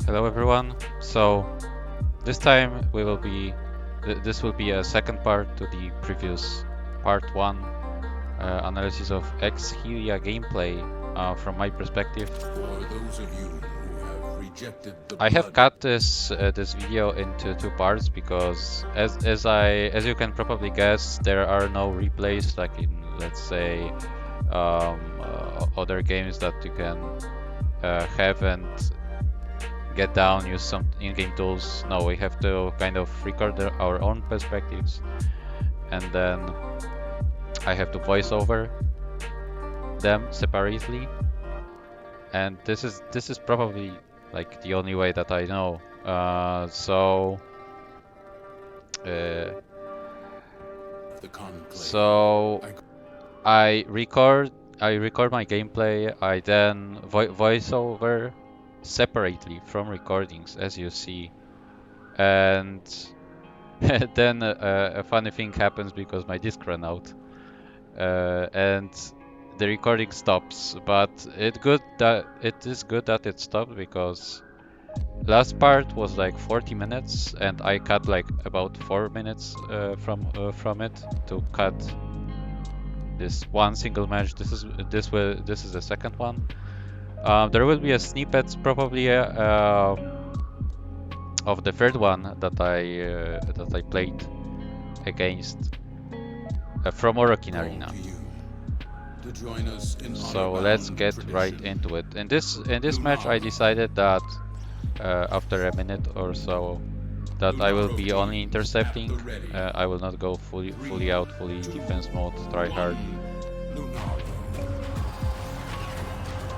Hello everyone. So this time we will be this will be a second part to the previous part 1 analysis of xHeliaa gameplay from my perspective. For those of you who have rejected the I have blood, cut this video into 2 parts because as you can probably guess, there are no replays like in, let's say, other games that you can have and get down, use some in-game tools. No, we have to kind of record our own perspectives, and then I have to voice over them separately. And this is probably like the only way that I know. the conclave. So I record my gameplay. I then voice over separately from recordings, as you see, and then a funny thing happens because my disk ran out, and the recording stops. But it is good that it stopped, because last part was like 40 minutes, and I cut like about 4 minutes from it to cut this one single match. This is the second one. There will be a snippet probably of the third one that I played against from Orokin Arena. So let's get right into it. In this match, I decided that after a minute or so that I will be only intercepting. I will not go fully defense mode, try hard.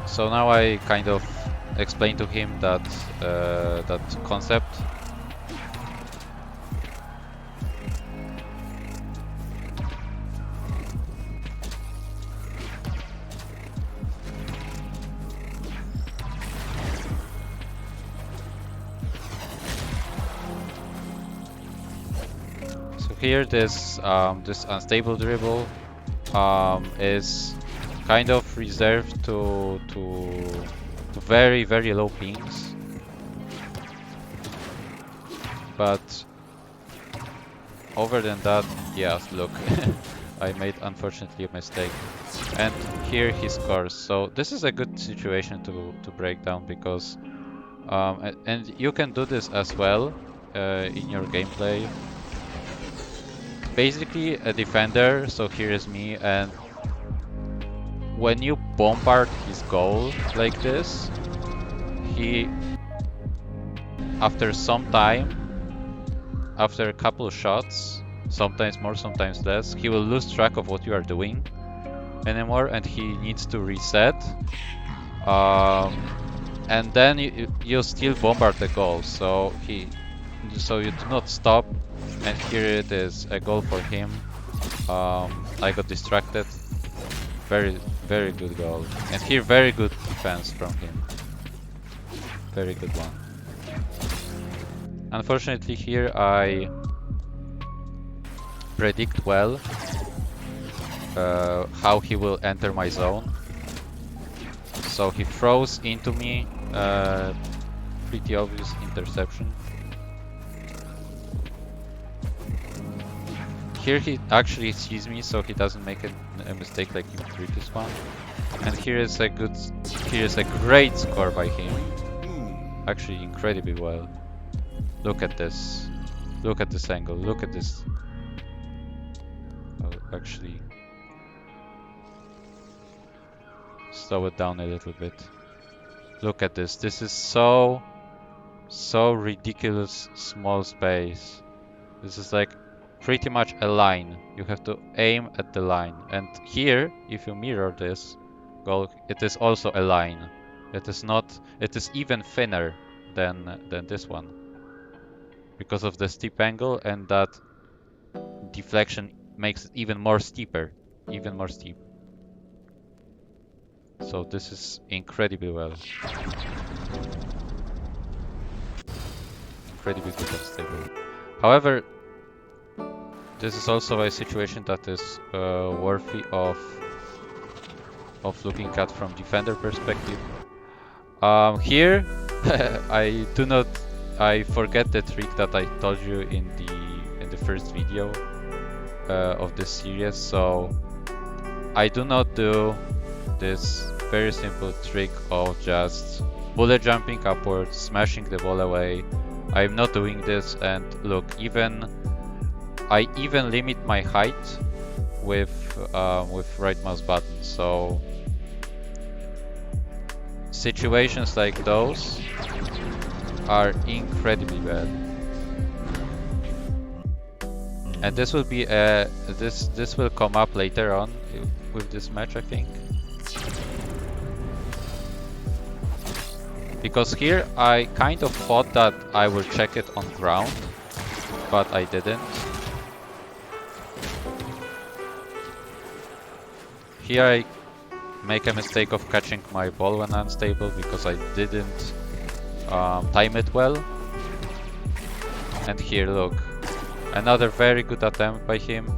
So now I kind of explain to him that that concept. So here this unstable dribble is kind of reserved to very low pings, but over than that, yes, look, I made unfortunately a mistake, and here he scores. So this is a good situation to break down, because and you can do this as well in your gameplay. Basically a defender, so here is me, and when you bombard his goal like this, he, after some time, after a couple of shots, sometimes more, sometimes less, he will lose track of what you are doing anymore, and he needs to reset. And then you still bombard the goal, so you do not stop. And here it is, a goal for him. I got distracted. Very good goal. And here, very good defense from him. Very good one. Unfortunately, here I predict well how he will enter my zone. So he throws into me, pretty obvious interception. Here he actually sees me, so he doesn't make a mistake like in the previous one. And here is a great score by him. Actually, incredibly well. Look at this. Look at this angle. Look at this. I'll actually slow it down a little bit. Look at this. This is so ridiculous small space. This is like pretty much a line. You have to aim at the line. And here, if you mirror this goal, it is also a line. It is even thinner than this one, because of the steep angle, and that deflection makes it even more steep. So this is incredibly well. Incredibly good and stable. However, this is also a situation that is worthy of looking at from defender perspective. Here I do not. I forget the trick that I told you in the first video of this series. So I do not do this very simple trick of just bullet jumping upwards, smashing the ball away. I'm not doing this, and look, I even limit my height with right mouse button. So situations like those are incredibly bad, and this will be this will come up later on with this match, I think. Because here I kind of thought that I will check it on ground, but I didn't. Here I make a mistake of catching my ball when unstable because I didn't time it well. And here, look, another very good attempt by him.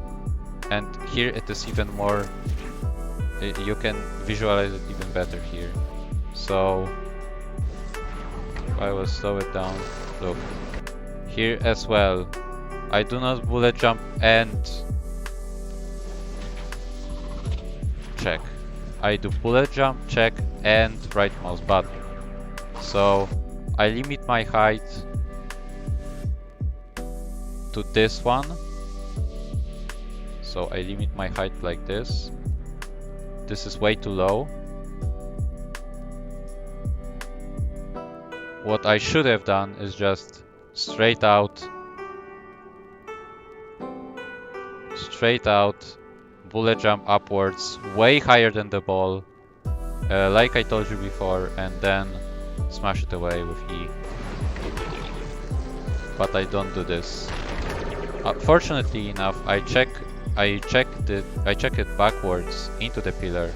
And here it is even more, you can visualize it even better here. So if I will slow it down, look, here as well, I do not bullet jump and check. I do bullet jump, check, and right mouse button. So I limit my height to this one. So I limit my height like this. This is way too low. What I should have done is just straight out, bullet jump upwards, way higher than the ball, like I told you before, and then smash it away with E. But I don't do this. Fortunately enough, I check it backwards into the pillar.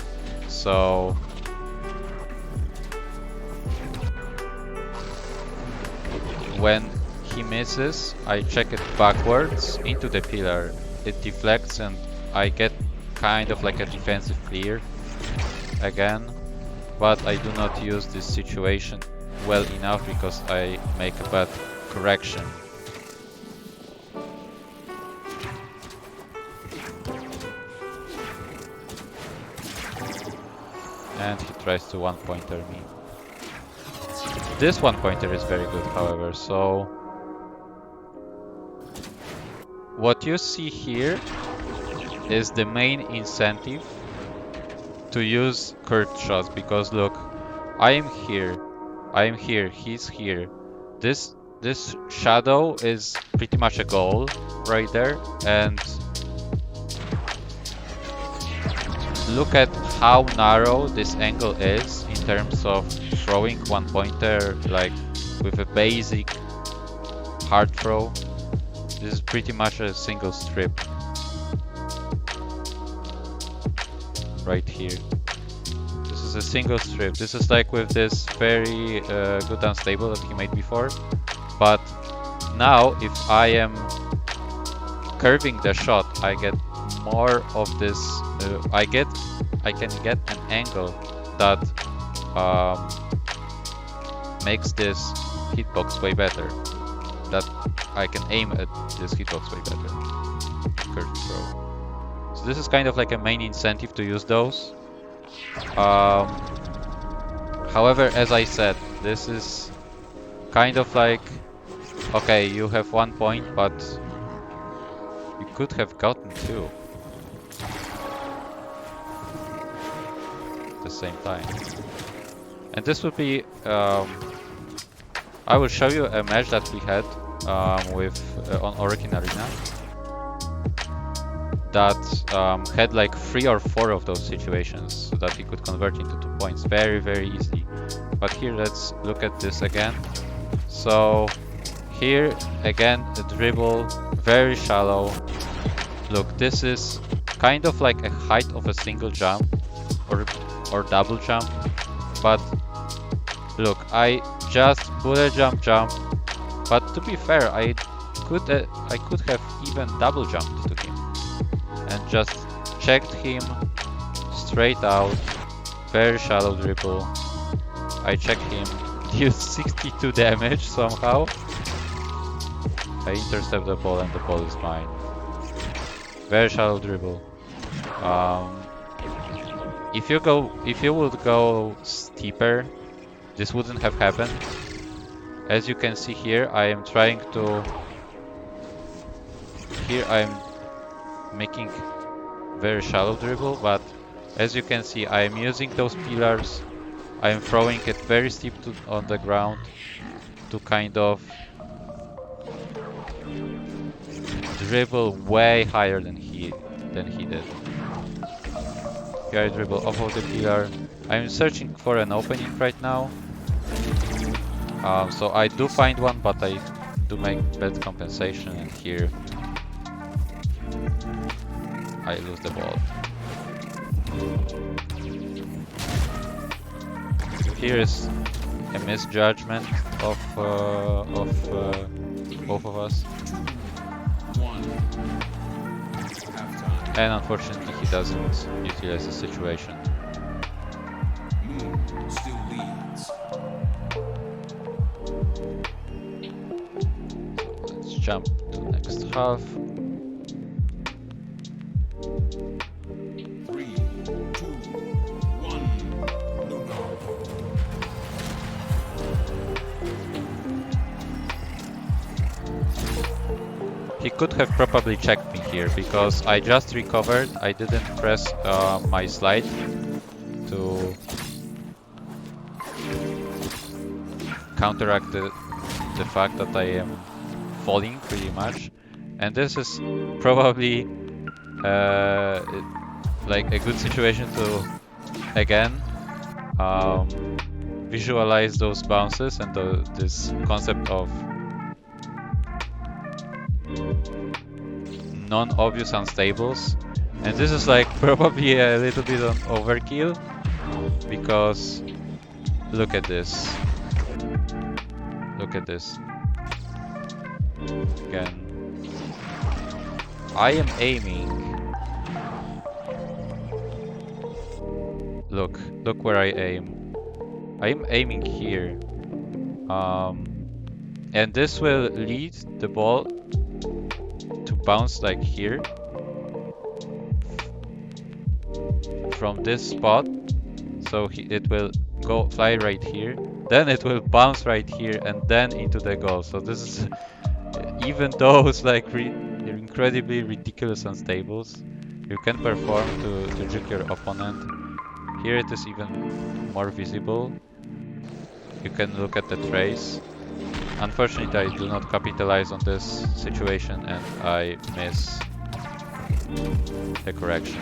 So when he misses, I check it backwards into the pillar. It deflects and I get kind of like a defensive clear again. But I do not use this situation well enough because I make a bad correction. And he tries to one-pointer me. This one-pointer is very good, however, so what you see here is the main incentive to use curved shots, because look, I am here, he's here. This shadow is pretty much a goal right there, and look at how narrow this angle is in terms of throwing one pointer like with a basic hard throw. This is pretty much a single strip right here. This is a single strip. This is like with this very good unstable that he made before, but now if I am curving the shot, I get more of this. I can get an angle that makes this hitbox way better. That I can aim at this hitbox way better. Curved throw. So this is kind of like a main incentive to use those. However, as I said, this is kind of like, okay, you have 1 point, but you could have gotten 2 at the same time. And this would be, I will show you a match that we had on Orokin Arena that had like 3 or 4 of those situations, so that he could convert into 2 points very, very easily. But here, let's look at this again. So here again, the dribble, very shallow. Look, this is kind of like a height of a single jump or double jump, but look, I just bullet jump. But to be fair, I could have even double jumped to him and just checked him straight out, very shallow dribble. I check him, deals 62 damage somehow. I intercept the ball and the ball is mine. Very shallow dribble. If you would go steeper, this wouldn't have happened. As you can see here, I am trying to... Here I'm making very shallow dribble, but as you can see, I am using those pillars. I am throwing it very steep on the ground to kind of dribble way higher than he did. Here I dribble off of the pillar. I'm searching for an opening right now. So I do find one, but I do make bad compensation, and here I lose the ball. Here is a misjudgment of both of us. And unfortunately he doesn't utilize the situation. Still leads. Let's jump to the next half. 3, 2, 1. Lunaro. He could have probably checked me here because I just recovered. I didn't press my slide to counteract the fact that I am falling pretty much, and this is probably like a good situation to again visualize those bounces and this concept of non-obvious unstables. And this is like probably a little bit on overkill, because look at this. Look at this. Again. I am aiming. Look where I aim. I am aiming here. And this will lead the ball to bounce like here. From this spot. So it will fly right here. Then it will bounce right here and then into the goal. So this is, even those like incredibly ridiculous unstables, you can perform to juke your opponent. Here it is even more visible. You can look at the trace. Unfortunately, I do not capitalize on this situation and I miss the correction.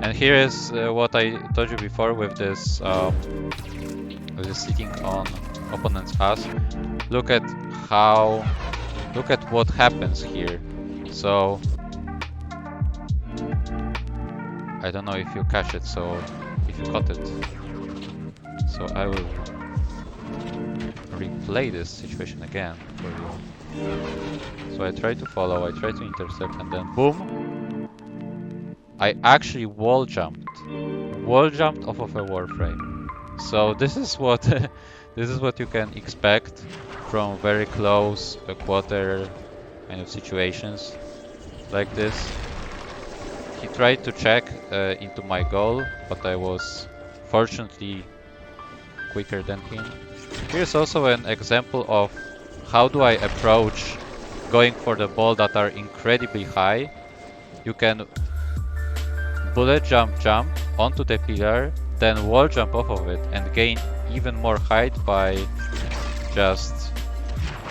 And here is what I told you before with this sitting on opponent's ass. Look at what happens here. So I don't know if you catch it, so if you caught it. So I will replay this situation again for you. So I try to follow, I try to intercept, and then boom! I actually wall jumped off of a Warframe. So this is what this is what you can expect from very close quarter kind of situations like this. He tried to check into my goal, but I was fortunately quicker than him. Here's also an example of how do I approach going for the ball that are incredibly high. You can bullet jump onto the pillar, then wall jump off of it and gain even more height by just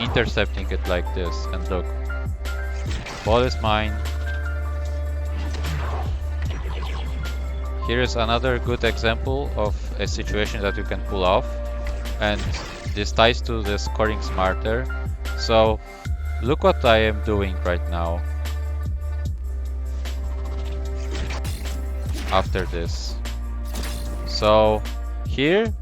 intercepting it like this. And look, ball is mine. Here is another good example of a situation that you can pull off, and this ties to the scoring smarter. So look what I am doing right now. After this, so here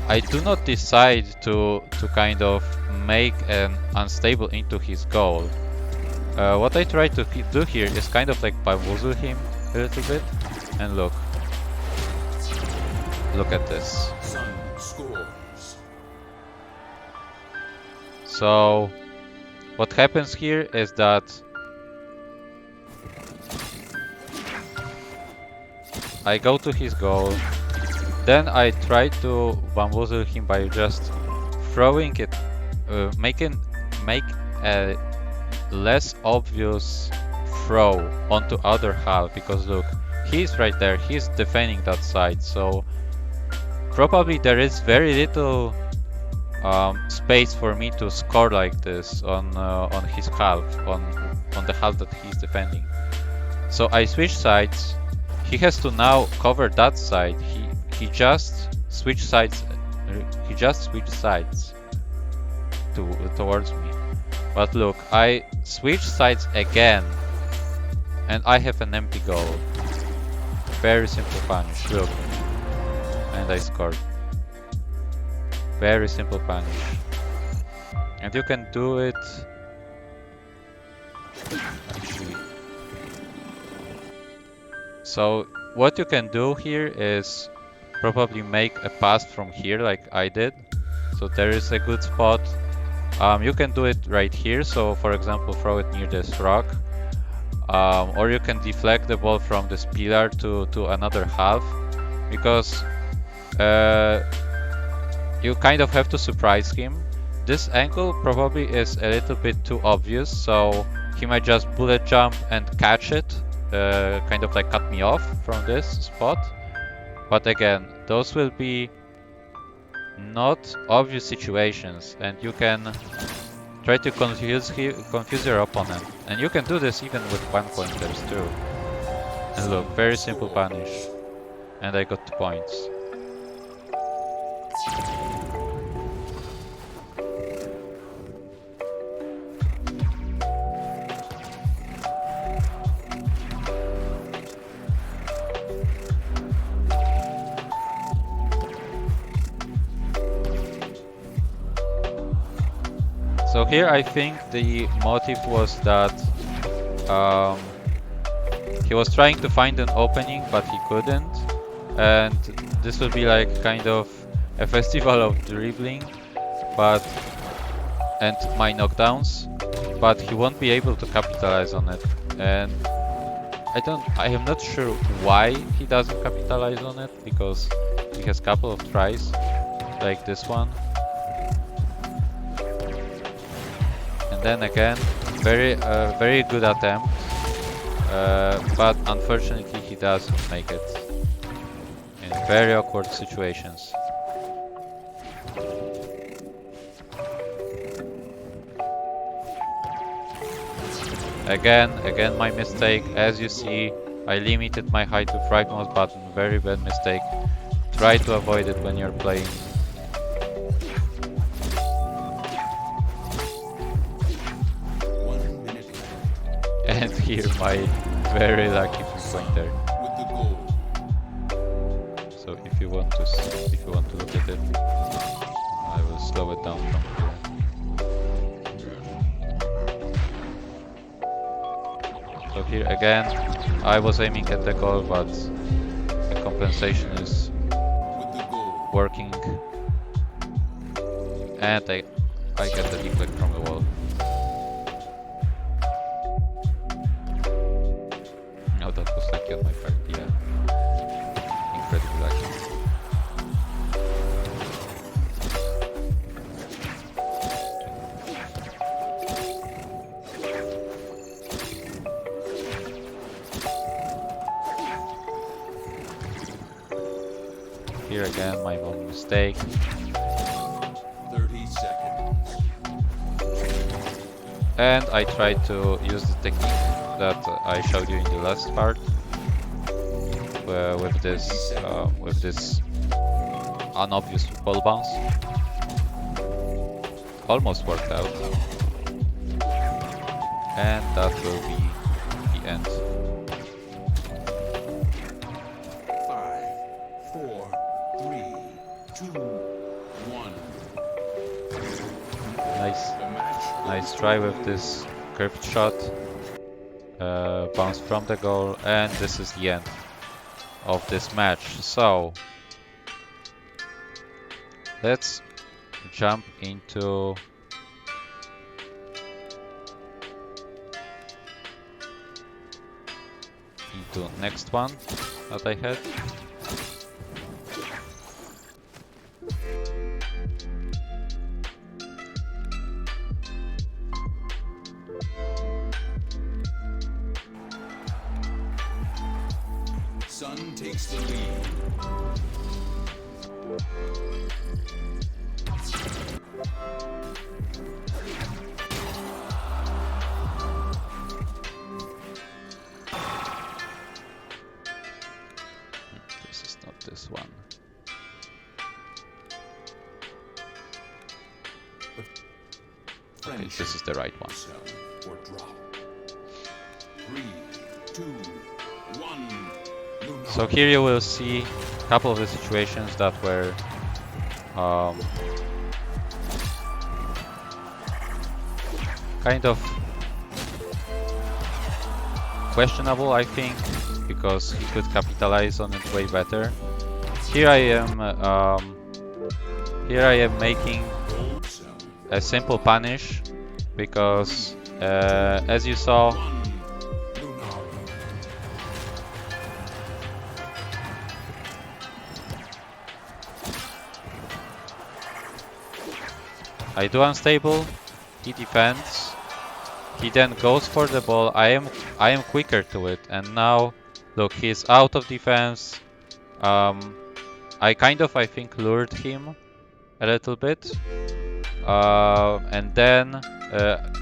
I do not decide to kind of make an unstable into his goal. What I try to do here is kind of like bamboozle him a little bit, and look, look at this. Sun scores. So what happens here is that I go to his goal, then I try to bamboozle him by just throwing it, make a less obvious throw onto other half, because look, he's right there, he's defending that side, so probably there is very little space for me to score like this on his half, on the half that he's defending. So I switch sides. He has to now cover that side. He just switched sides. He just switched sides towards me. But look, I switch sides again, and I have an empty goal. Very simple punish. Look, and I scored. Very simple punish. And you can do it actually. So what you can do here is probably make a pass from here like I did. So there is a good spot. You can do it right here. So for example, throw it near this rock. Or you can deflect the ball from this pillar to another half. Because you kind of have to surprise him. This angle probably is a little bit too obvious, so he might just bullet jump and catch it, kind of like cut me off from this spot. But again, those will be not obvious situations, and you can try to confuse your opponent. And you can do this even with one pointers too. And look, very simple punish. And I got 2 points. So here I think the motive was that he was trying to find an opening, but he couldn't. And this will be like kind of a festival of dribbling, and my knockdowns, but he won't be able to capitalize on it. And I am not sure why he doesn't capitalize on it, because he has a couple of tries, like this one. And then again, very good attempt, but unfortunately he doesn't make it in very awkward situations. Again my mistake. As you see, I limited my height with right mouse button. Very bad mistake. Try to avoid it when you're playing. And here my very lucky three-pointer. So if you want to look at it, I will slow it down from here. So here again, I was aiming at the goal, but the compensation is working, and I get the deflect from the wall. No, that was lucky on my part, yeah. Incredibly lucky. Here again, my own mistake. 30 seconds. And I tried to use the technique that I showed you in the last part, with this unobvious ball bounce. Almost worked out, and that will be the end. 5, 4, 3, 2, 1. Nice try with this curved shot. Bounce from the goal, and this is the end of this match. So let's jump into next one that I had. Sun takes the lead. This is not this one. Okay, this is the right one. Or drop. 3, 2, 1. Lunaro. So here you will see a couple of the situations that were kind of questionable, I think, because he could capitalize on it way better. Here I am making a simple punish because, as you saw, I do unstable, he defends, he then goes for the ball, I am quicker to it, and now look, he's out of defense. I think lured him a little bit, and then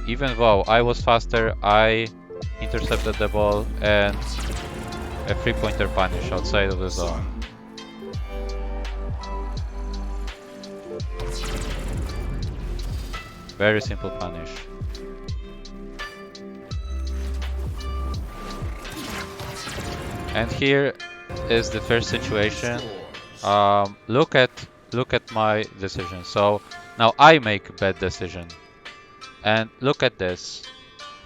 even though I was faster, I intercepted the ball and a 3-pointer punish outside of the zone. Very simple punish. And here is the first situation. Look at my decision. So now I make a bad decision. And look at this.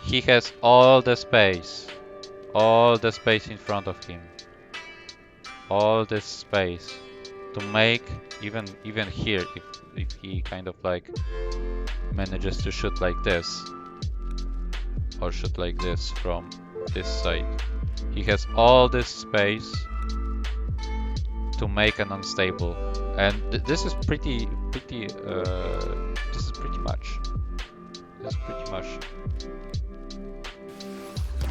He has all the space in front of him. All this space to make even here if he kind of like manages to shoot like this or shoot like this from this side. He has all this space to make an unstable, and this is pretty much.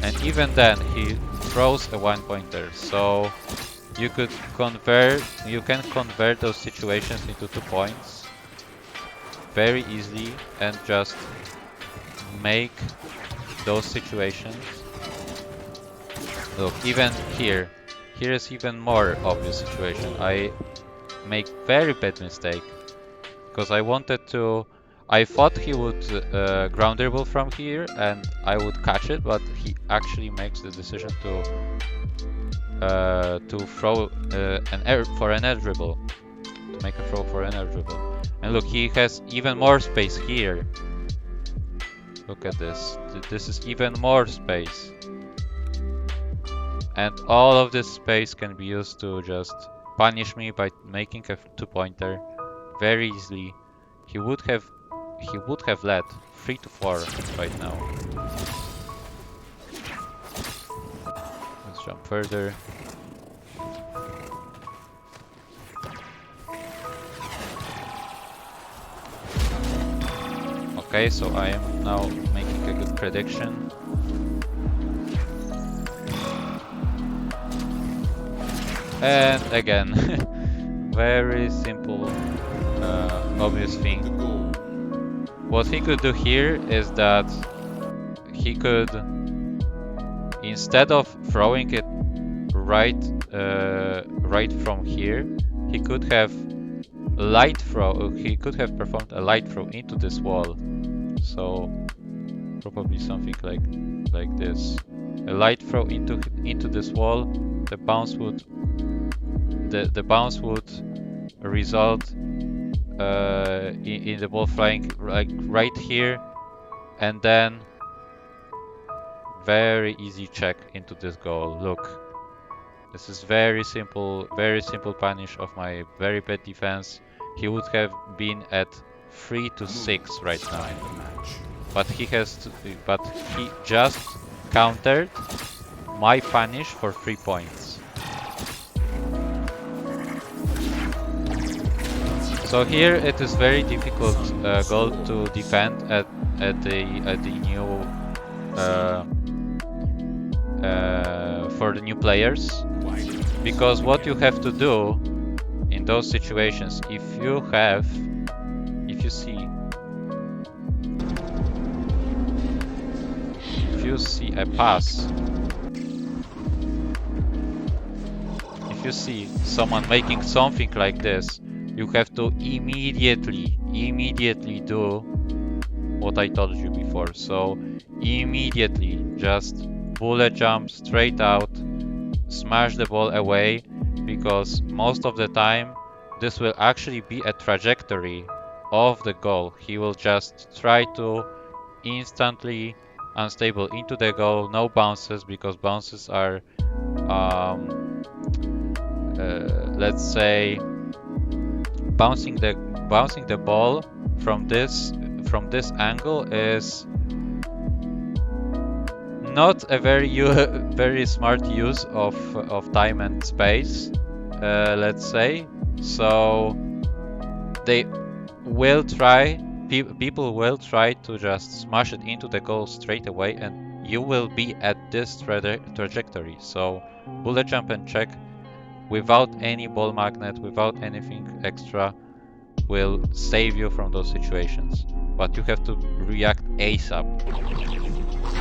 And even then, he throws a 1-pointer, so you can convert those situations into 2 points very easily and just make those situations. Look, even here is even more obvious situation. I make very bad mistake because I thought he would ground dribble from here and I would catch it, but he actually makes the decision to throw for an air dribble, to make a throw for an air dribble. And look, he has even more space here. Look at this. This is even more space. And all of this space can be used to just punish me by making a 2-pointer very easily. He would have led 3-4 right now. Let's jump further. Okay, so I am now making a good prediction. And again, very simple, obvious thing. What he could do here is that he could, instead of throwing it right from here, he could have performed a light throw into this wall. So probably something like this. A light throw into this wall. The bounce would result in the ball flying like right here, and then very easy check into this goal. Look, this is very simple punish of my very bad defense. he would have been at 3 to 6 right now. But he just countered my punish for 3 points. So here it is very difficult goal to defend at the new for the new players, because what you have to do in those situations, if you see a pass, if you see someone making something like this, you have to immediately do what I told you before. So immediately just bullet jump straight out, smash the ball away, because most of the time this will actually be a trajectory of the goal. He will just try to instantly unstable into the goal, no bounces, because bounces are let's say bouncing the ball from this angle is not a very smart use of time and space, let's say. So they will try, people will try to just smash it into the goal straight away, and you will be at this trajectory. So bullet jump and check without any ball magnet, without anything extra, will save you from those situations. But you have to react ASAP,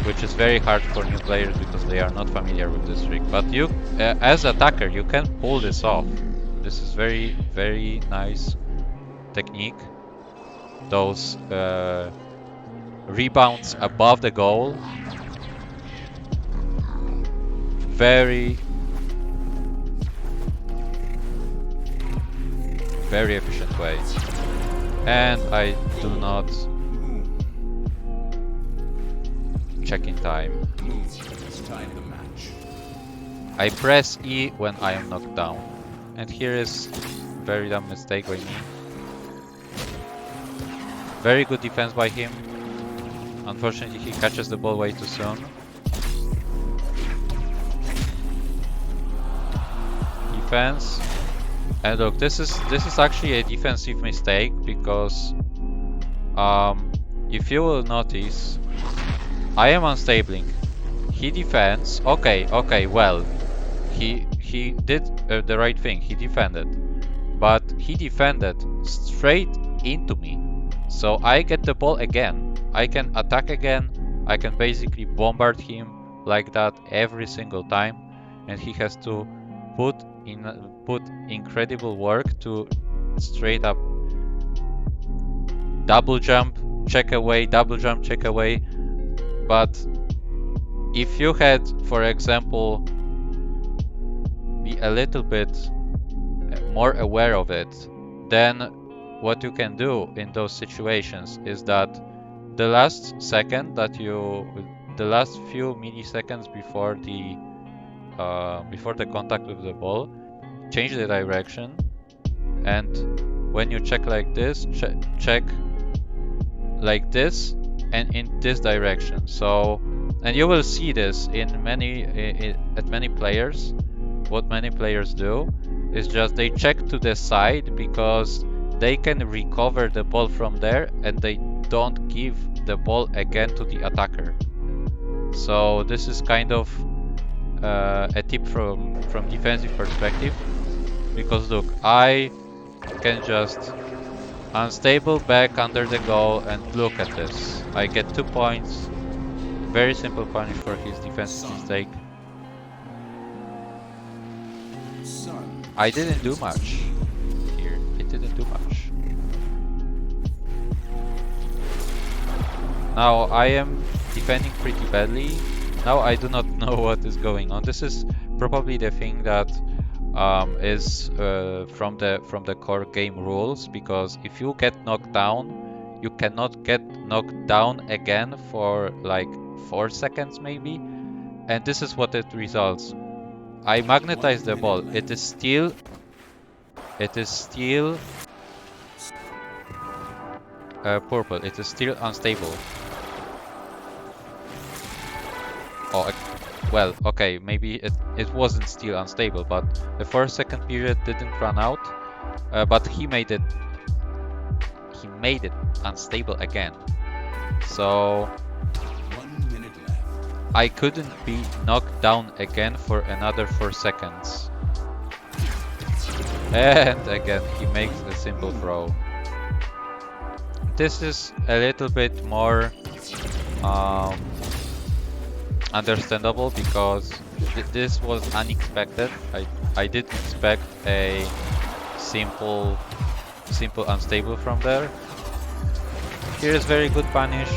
which is very hard for new players because they are not familiar with this trick. But you, as attacker, you can pull this off. This is very nice technique. Those rebounds above the goal, very efficient way. And I do not check in time. I press E when I am knocked down. And here is very dumb mistake by me. Very good defense by him. Unfortunately, he catches the ball way too soon. Defense. And look, this is actually a defensive mistake, because if you will notice, I am unstabling. He defends. Okay, well, he did the right thing. He defended, but he defended straight into me. So I get the ball again. I can attack again. I can basically bombard him like that every single time, and he has to put incredible work to straight up double jump, check away, double jump, check away. But if you had, for example, be a little bit more aware of it, then what you can do in those situations is that the last few milliseconds before the contact with the ball, change the direction, and when you check like this, check like this and in this direction. So, and you will see this in many players. What many players do is just they check to the side because they can recover the ball from there, and they don't give the ball again to the attacker. So this is kind of a tip from defensive perspective, because look, I can just unstable back under the goal, and look at this. I get 2 points. Very simple punish for his defensive mistake. I didn't do much here. It didn't do much. Now I am defending pretty badly. Now I do not know what is going on. This is probably the thing that is from the core game rules, because if you get knocked down, you cannot get knocked down again for like 4 seconds maybe, and this is what it results. I magnetize the ball. It is still purple. It is still unstable. Oh, well, okay, maybe it wasn't still unstable, but the 4-second period didn't run out. But he made it unstable again. So 1 minute left. I couldn't be knocked down again for another 4 seconds. And again, he makes a simple throw. This is a little bit more understandable because this was unexpected. I didn't expect a simple unstable from there. Here is very good punish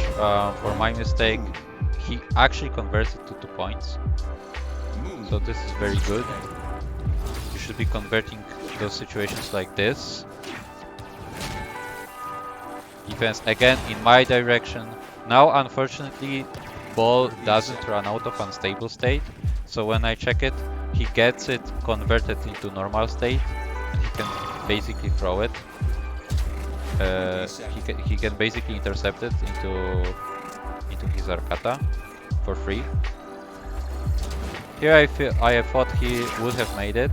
for my mistake. He actually converted to 2 points. So this is very good. You should be converting those situations like this. Defense again in my direction. Now unfortunately ball doesn't run out of unstable state. So when I check it, he gets it converted into normal state and he can basically throw it. He can basically intercept it into his Arcata for free. Here I thought he would have made it,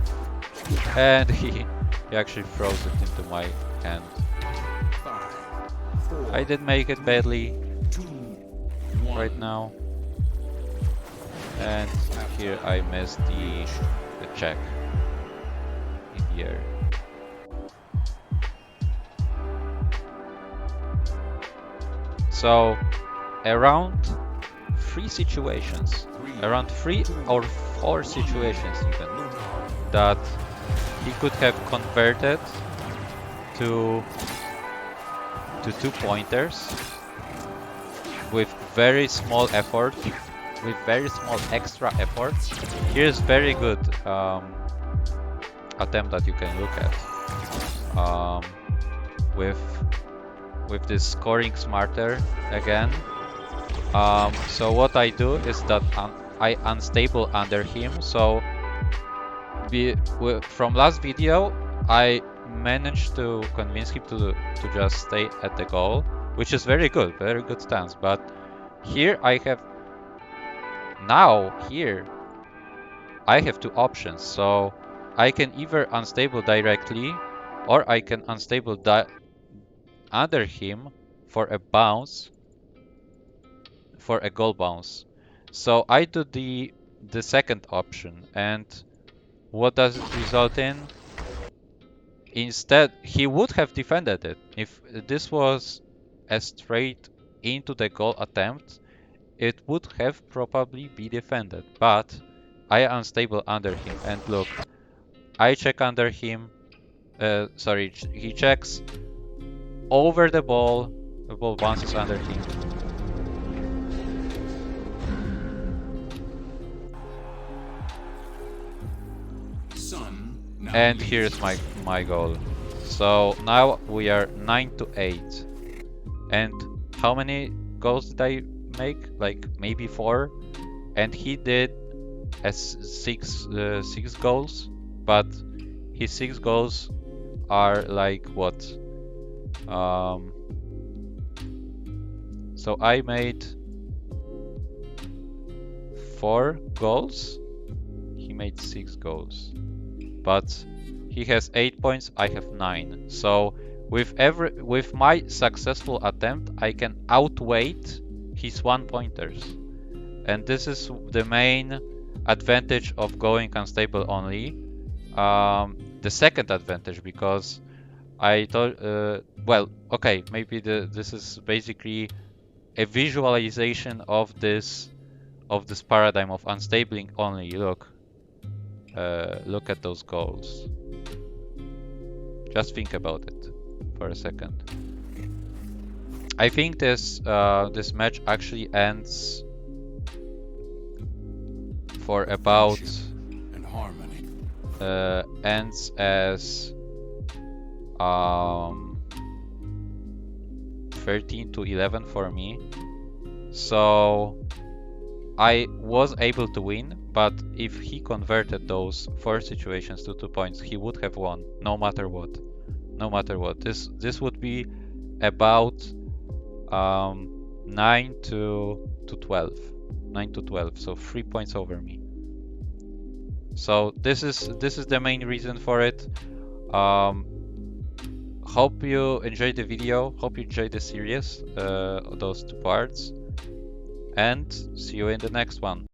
and he actually throws it into my hand. I did make it badly right now, and here I missed the check in the air. So around 3 situations, around 3 or 4 situations even, that he could have converted to 2 pointers with very small effort, with very small extra effort. Here's very good attempt that you can look at with this scoring smarter again. So what I do is that I unstable under him. So from last video, I managed to convince him to just stay at the goal, which is very good stance. But here I have I have 2 options. So I can either unstable directly, or I can unstable under him for a bounce, for a goal bounce. So I do the second option, and what does it result in? Instead, he would have defended it. If this was a straight into the goal attempt, it would have probably be defended. But I unstable under him, and look, I check under him. Sorry, he checks over the ball bounces under him. And here's my goal. So now we are 9-8. And how many goals did I make? Like maybe 4. And he did six goals, but his 6 goals are like what? So I made 4 goals. He made 6 goals. But he has 8 points, I have 9. So with my successful attempt, I can outweight his 1 pointers. And this is the main advantage of going unstable only. The second advantage, because I thought, well, okay, maybe this is basically a visualization of this paradigm of unstabling only. Look at those goals. Just think about it for a second. I think this match actually ends for about ends as 13-11 for me. So I was able to win, but if he converted those 4 situations to 2 points, he would have won no matter what. No matter what. This would be about 9 to 12. 9 to 12, so 3 points over me. So this is the main reason for it. Um, hope you enjoyed the video. Hope you enjoyed the series, those two parts, and see you in the next one.